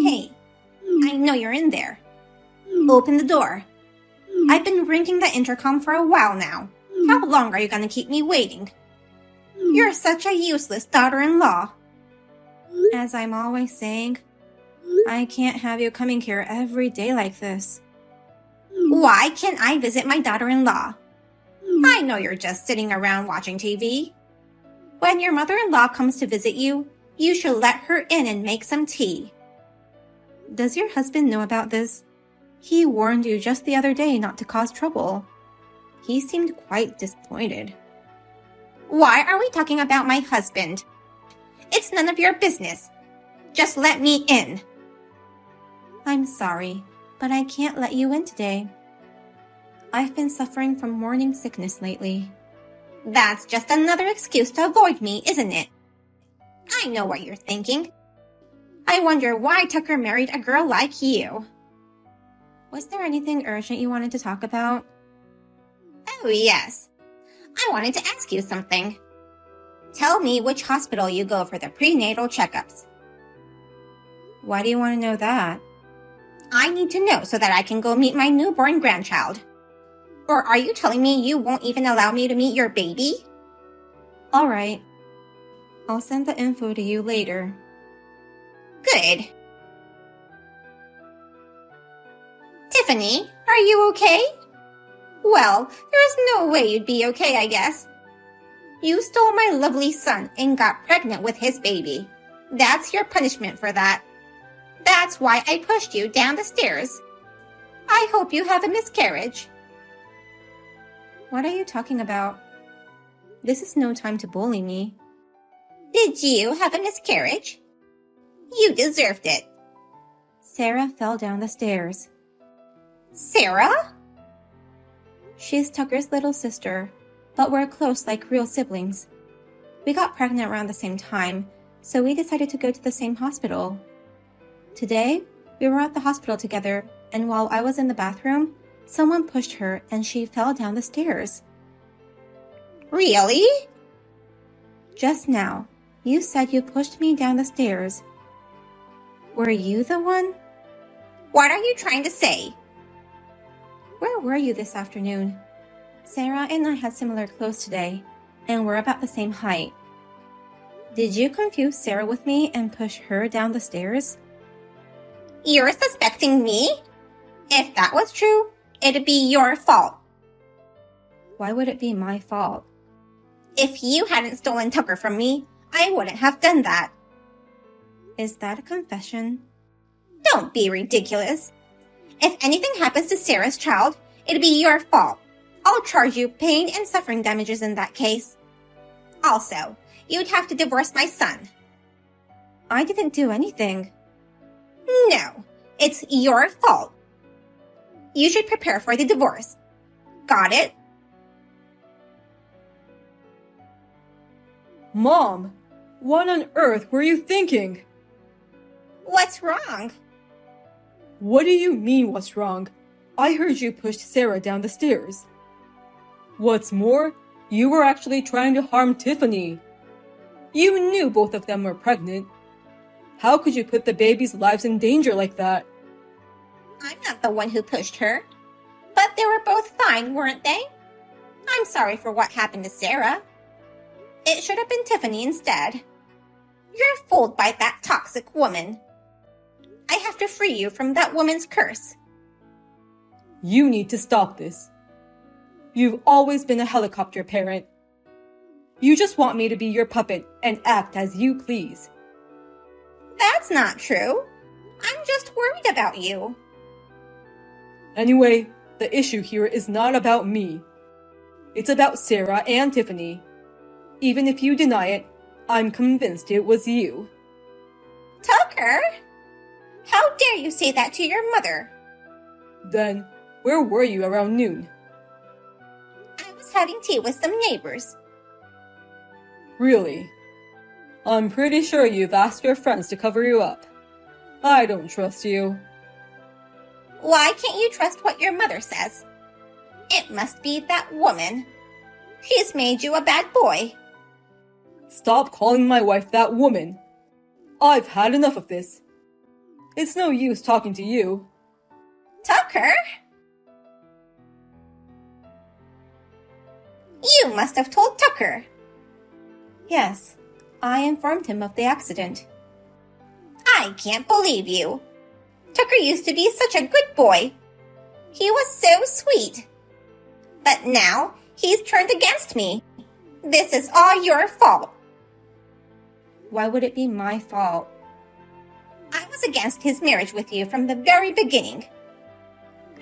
Hey, I know you're in there. Open the door. I've been ringing the intercom for a while now. How long are you gonna keep me waiting? You're such a useless daughter-in-law. As I'm always saying, I can't have you coming here every day like this. Why can't I visit my daughter-in-law? I know you're just sitting around watching TV. When your mother-in-law comes to visit you, you should let her in and make some tea. Does your husband know about this? He warned you just the other day not to cause trouble. He seemed quite disappointed. Why are we talking about my husband? It's none of your business. Just let me in. I'm sorry, but I can't let you in today. I've been suffering from morning sickness lately. That's just another excuse to avoid me, isn't it? I know what you're thinking. I wonder why Tucker married a girl like you. Was there anything urgent you wanted to talk about? Oh, yes. I wanted to ask you something. Tell me which hospital you go for the prenatal checkups. Why do you want to know that? I need to know so that I can go meet my newborn grandchild. Or are you telling me you won't even allow me to meet your baby? All right. I'll send the info to you later. Good. Tiffany, are you okay? Well, there's no way you'd be okay, I guess. You stole my lovely son and got pregnant with his baby. That's your punishment for that. That's why I pushed you down the stairs. I hope you have a miscarriage. What are you talking about? This is no time to bully me. Did you have a miscarriage? You deserved it. Sarah fell down the stairs. Sarah? She's Tucker's little sister, but we're close like real siblings. We got pregnant around the same time, so we decided to go to the same hospital. Today, we were at the hospital together, and while I was in the bathroom, someone pushed her and she fell down the stairs. Really? Just now, you said you pushed me down the stairs. Were you the one? What are you trying to say? Where were you this afternoon? Sarah and I had similar clothes today, and we're about the same height. Did you confuse Sarah with me and push her down the stairs? You're suspecting me? If that was true, it'd be your fault. Why would it be my fault? If you hadn't stolen Tucker from me, I wouldn't have done that. Is that a confession? Don't be ridiculous. If anything happens to Sarah's child, it'd be your fault. I'll charge you pain and suffering damages in that case. Also, you'd have to divorce my son. I didn't do anything. No, it's your fault. You should prepare for the divorce. Got it? Mom, what on earth were you thinking? What's wrong? What do you mean, what's wrong? I heard you pushed Sarah down the stairs. What's more, you were actually trying to harm Tiffany. You knew both of them were pregnant. How could you put the babies' lives in danger like that? I'm not the one who pushed her. But they were both fine, weren't they? I'm sorry for what happened to Sarah. It should have been Tiffany instead. You're fooled by that toxic woman. I have to free you from that woman's curse. You need to stop this. You've always been a helicopter parent. You just want me to be your puppet and act as you please. That's not true. I'm just worried about you. Anyway, the issue here is not about me. It's about Sarah and Tiffany. Even if you deny it, I'm convinced it was you. Tucker? How dare you say that to your mother? Then, where were you around noon? I was having tea with some neighbors. Really? I'm pretty sure you've asked your friends to cover you up. I don't trust you. Why can't you trust what your mother says? It must be that woman. She's made you a bad boy. Stop calling my wife that woman. I've had enough of this. It's no use talking to you. Tucker? You must have told Tucker. Yes, I informed him of the accident. I can't believe you. Tucker used to be such a good boy. He was so sweet. But now he's turned against me. This is all your fault. Why would it be my fault? I was against his marriage with you from the very beginning.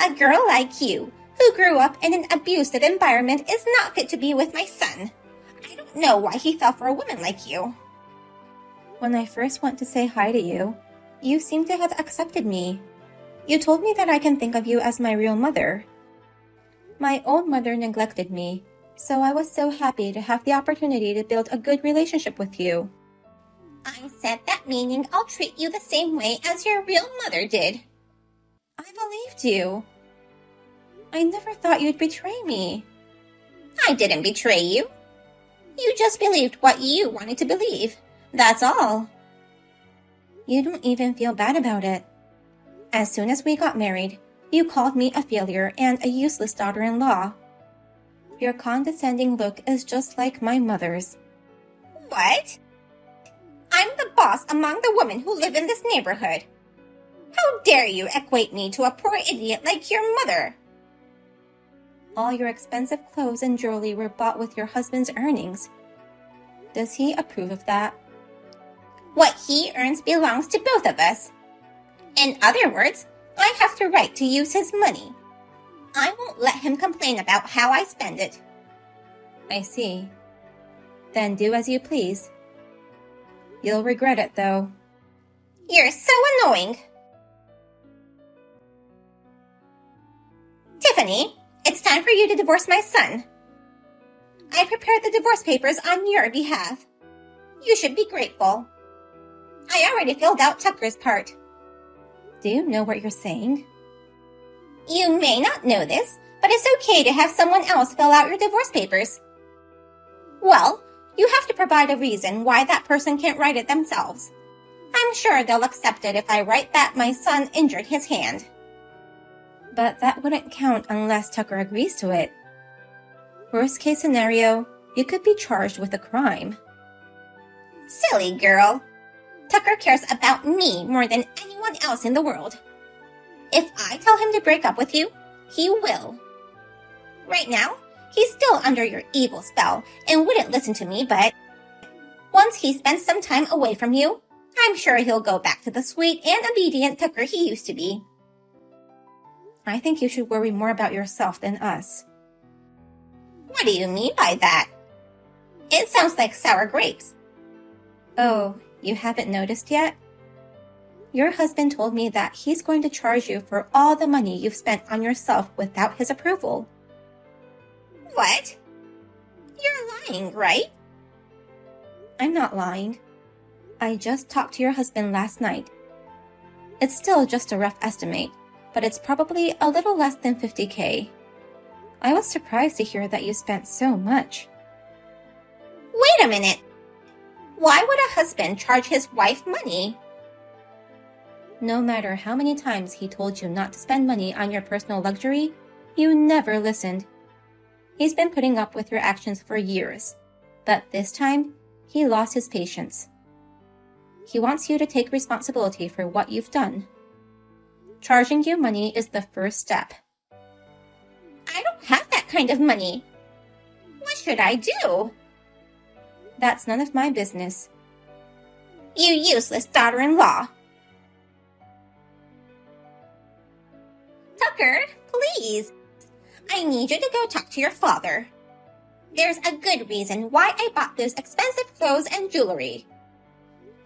A girl like you, who grew up in an abusive environment, is not fit to be with my son. I don't know why he fell for a woman like you. When I first went to say hi to you, you seem to have accepted me. You told me that I can think of you as my real mother. My own mother neglected me, so I was so happy to have the opportunity to build a good relationship with you. I said that meaning I'll treat you the same way as your real mother did. I believed you. I never thought you'd betray me. I didn't betray you. You just believed what you wanted to believe. That's all. You don't even feel bad about it. As soon as we got married, you called me a failure and a useless daughter-in-law. Your condescending look is just like my mother's. What? I'm the boss among the women who live in this neighborhood. How dare you equate me to a poor idiot like your mother? All your expensive clothes and jewelry were bought with your husband's earnings. Does he approve of that? What he earns belongs to both of us. In other words, I have the right to use his money. I won't let him complain about how I spend it. I see. Then do as you please. You'll regret it, though. You're so annoying. Tiffany, it's time for you to divorce my son. I prepared the divorce papers on your behalf. You should be grateful. I already filled out Tucker's part. Do you know what you're saying? You may not know this, but it's okay to have someone else fill out your divorce papers. Well, you have to provide a reason why that person can't write it themselves. I'm sure they'll accept it if I write that my son injured his hand. But that wouldn't count unless Tucker agrees to it. Worst case scenario, you could be charged with a crime. Silly girl. Tucker cares about me more than anyone else in the world. If I tell him to break up with you, he will. Right now, he's still under your evil spell and wouldn't listen to me, but once he spends some time away from you, I'm sure he'll go back to the sweet and obedient Tucker he used to be. I think you should worry more about yourself than us. What do you mean by that? It sounds like sour grapes. Oh, you haven't noticed yet? Your husband told me that he's going to charge you for all the money you've spent on yourself without his approval. What? You're lying, right? I'm not lying. I just talked to your husband last night. It's still just a rough estimate, but it's probably a little less than $50,000. I was surprised to hear that you spent so much. Wait a minute. Why would a husband charge his wife money? No matter how many times he told you not to spend money on your personal luxury, you never listened. He's been putting up with your actions for years, but this time, he lost his patience. He wants you to take responsibility for what you've done. Charging you money is the first step. I don't have that kind of money. What should I do? That's none of my business. You useless daughter-in-law. Tucker, please. I need you to go talk to your father. There's a good reason why I bought those expensive clothes and jewelry.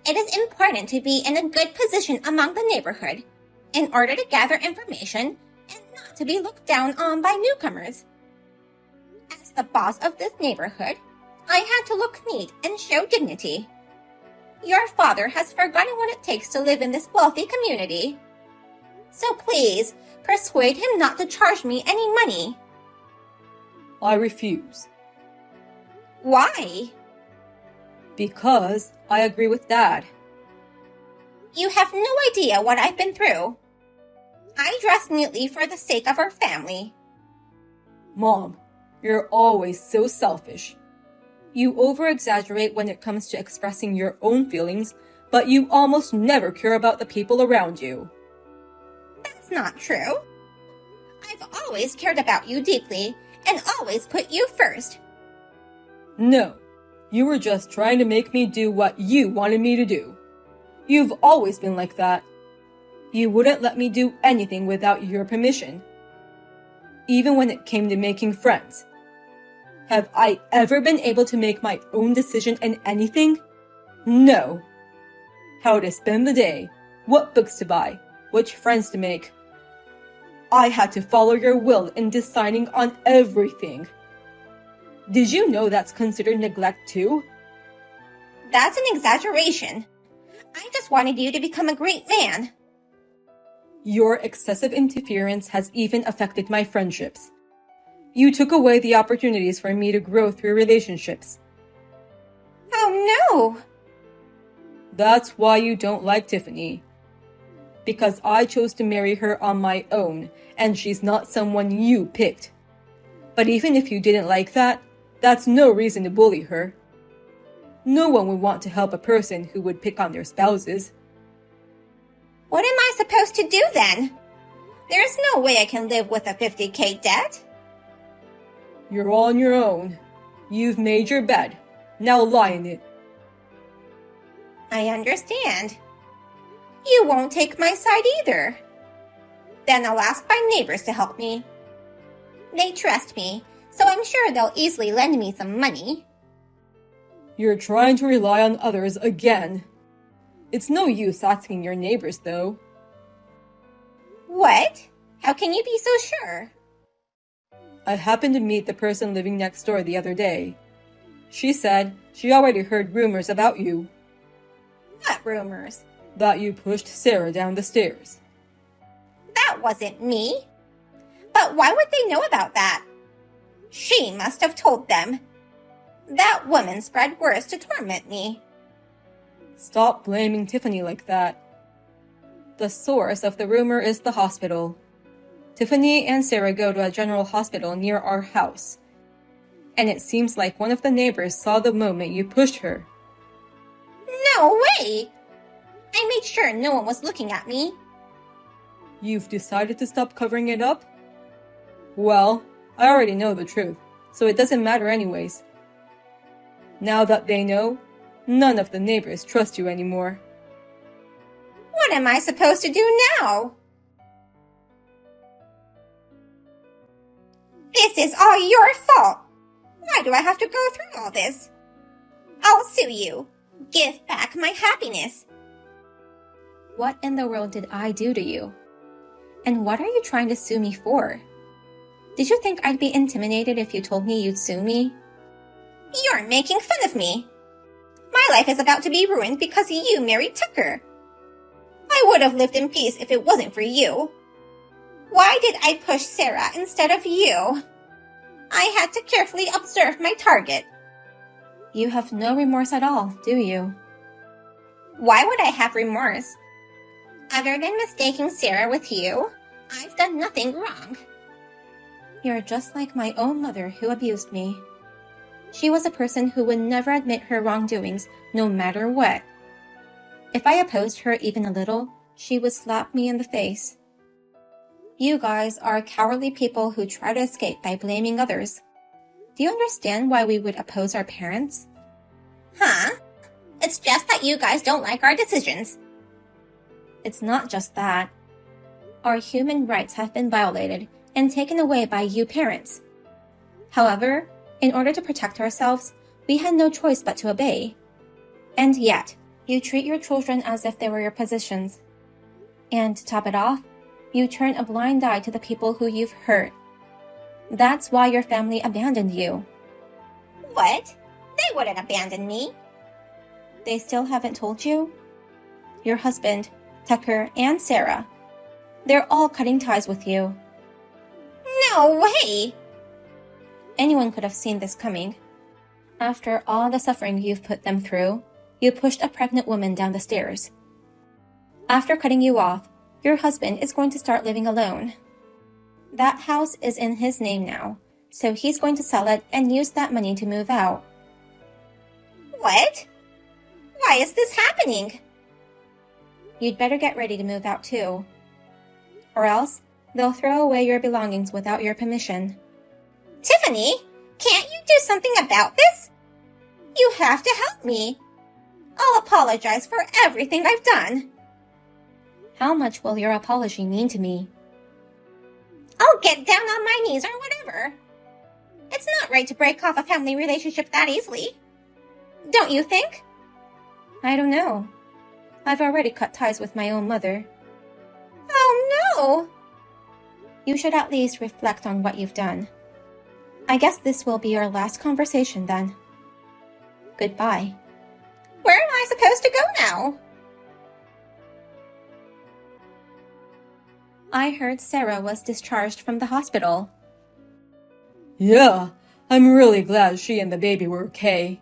It is important to be in a good position among the neighborhood in order to gather information and not to be looked down on by newcomers. As the boss of this neighborhood, I had to look neat and show dignity. Your father has forgotten what it takes to live in this wealthy community. So please, persuade him not to charge me any money. I refuse. Why? Because I agree with Dad. You have no idea what I've been through. I dress neatly for the sake of our family. Mom, you're always so selfish. You over-exaggerate when it comes to expressing your own feelings, but you almost never care about the people around you. That's not true. I've always cared about you deeply and always put you first. No, you were just trying to make me do what you wanted me to do. You've always been like that. You wouldn't let me do anything without your permission. Even when it came to making friends. Have I ever been able to make my own decision in anything? No. How to spend the day, what books to buy, which friends to make. I had to follow your will in deciding on everything. Did you know that's considered neglect too? That's an exaggeration. I just wanted you to become a great man. Your excessive interference has even affected my friendships. You took away the opportunities for me to grow through relationships. Oh no! That's why you don't like Tiffany. Because I chose to marry her on my own, and she's not someone you picked. But even if you didn't like that, that's no reason to bully her. No one would want to help a person who would pick on their spouses. What am I supposed to do then? There's no way I can live with a $50,000 debt. You're on your own. You've made your bed. Now lie in it. I understand. You won't take my side either. Then I'll ask my neighbors to help me. They trust me, so I'm sure they'll easily lend me some money. You're trying to rely on others again. It's no use asking your neighbors, though. What? How can you be so sure? I happened to meet the person living next door the other day. She said she already heard rumors about you. What rumors? That you pushed Sarah down the stairs. That wasn't me. But why would they know about that? She must have told them. That woman spread words to torment me. Stop blaming Tiffany like that. The source of the rumor is the hospital. Tiffany and Sarah go to a general hospital near our house. And it seems like one of the neighbors saw the moment you pushed her. No way! I made sure no one was looking at me. You've decided to stop covering it up? Well, I already know the truth, so it doesn't matter anyways. Now that they know, none of the neighbors trust you anymore. What am I supposed to do now? This is all your fault. Why do I have to go through all this? I'll sue you. Give back my happiness. What in the world did I do to you? And what are you trying to sue me for? Did you think I'd be intimidated if you told me you'd sue me? You're making fun of me. My life is about to be ruined because you married Tucker. I would have lived in peace if it wasn't for you. Why did I push Sarah instead of you? I had to carefully observe my target. You have no remorse at all, do you? Why would I have remorse? Other than mistaking Sarah with you, I've done nothing wrong. You're just like my own mother who abused me. She was a person who would never admit her wrongdoings, no matter what. If I opposed her even a little, she would slap me in the face. You guys are cowardly people who try to escape by blaming others. Do you understand why we would oppose our parents? Huh? It's just that you guys don't like our decisions. It's not just that. Our human rights have been violated and taken away by you parents. However, in order to protect ourselves, we had no choice but to obey. And yet, you treat your children as if they were your possessions. And to top it off, you turn a blind eye to the people who you've hurt. That's why your family abandoned you. What? They wouldn't abandon me. They still haven't told you? Your husband, Tucker, and Sarah. They're all cutting ties with you. No way! Anyone could have seen this coming. After all the suffering you've put them through, you pushed a pregnant woman down the stairs. After cutting you off, your husband is going to start living alone. That house is in his name now, so he's going to sell it and use that money to move out. What? Why is this happening? You'd better get ready to move out too. Or else, they'll throw away your belongings without your permission. Tiffany, can't you do something about this? You have to help me. I'll apologize for everything I've done. How much will your apology mean to me? I'll get down on my knees or whatever. It's not right to break off a family relationship that easily. Don't you think? I don't know. I've already cut ties with my own mother. Oh no! You should at least reflect on what you've done. I guess this will be our last conversation then. Goodbye. Where am I supposed to go now? I heard Sarah was discharged from the hospital. Yeah, I'm really glad she and the baby were okay.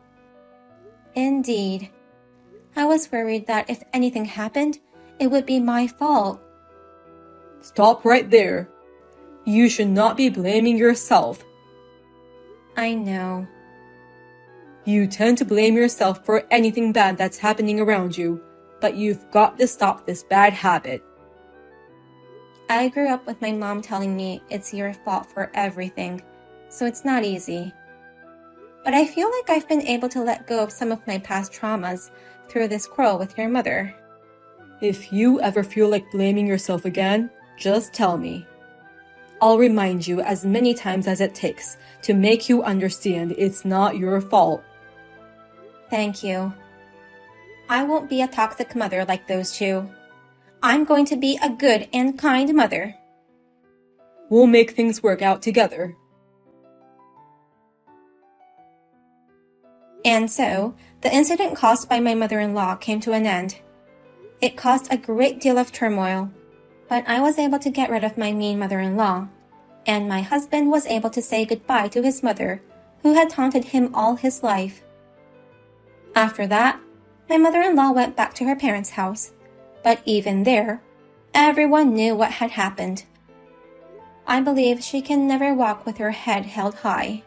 Indeed. I was worried that if anything happened, it would be my fault. Stop right there. You should not be blaming yourself. I know. You tend to blame yourself for anything bad that's happening around you, but you've got to stop this bad habit. I grew up with my mom telling me it's your fault for everything, so it's not easy. But I feel like I've been able to let go of some of my past traumas through this quarrel with your mother. If you ever feel like blaming yourself again, just tell me. I'll remind you as many times as it takes to make you understand it's not your fault. Thank you. I won't be a toxic mother like those two. I'm going to be a good and kind mother. We'll make things work out together. And so, the incident caused by my mother-in-law came to an end. It caused a great deal of turmoil, but I was able to get rid of my mean mother-in-law, and my husband was able to say goodbye to his mother, who had taunted him all his life. After that, my mother-in-law went back to her parents' house, but even there, everyone knew what had happened. I believe she can never walk with her head held high.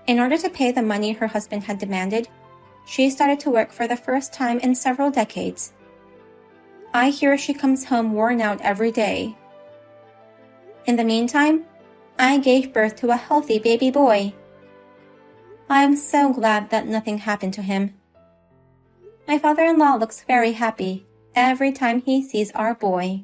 In order to pay the money her husband had demanded, she started to work for the first time in several decades. I hear she comes home worn out every day. In the meantime, I gave birth to a healthy baby boy. I am so glad that nothing happened to him. My father-in-law looks very happy every time he sees our boy.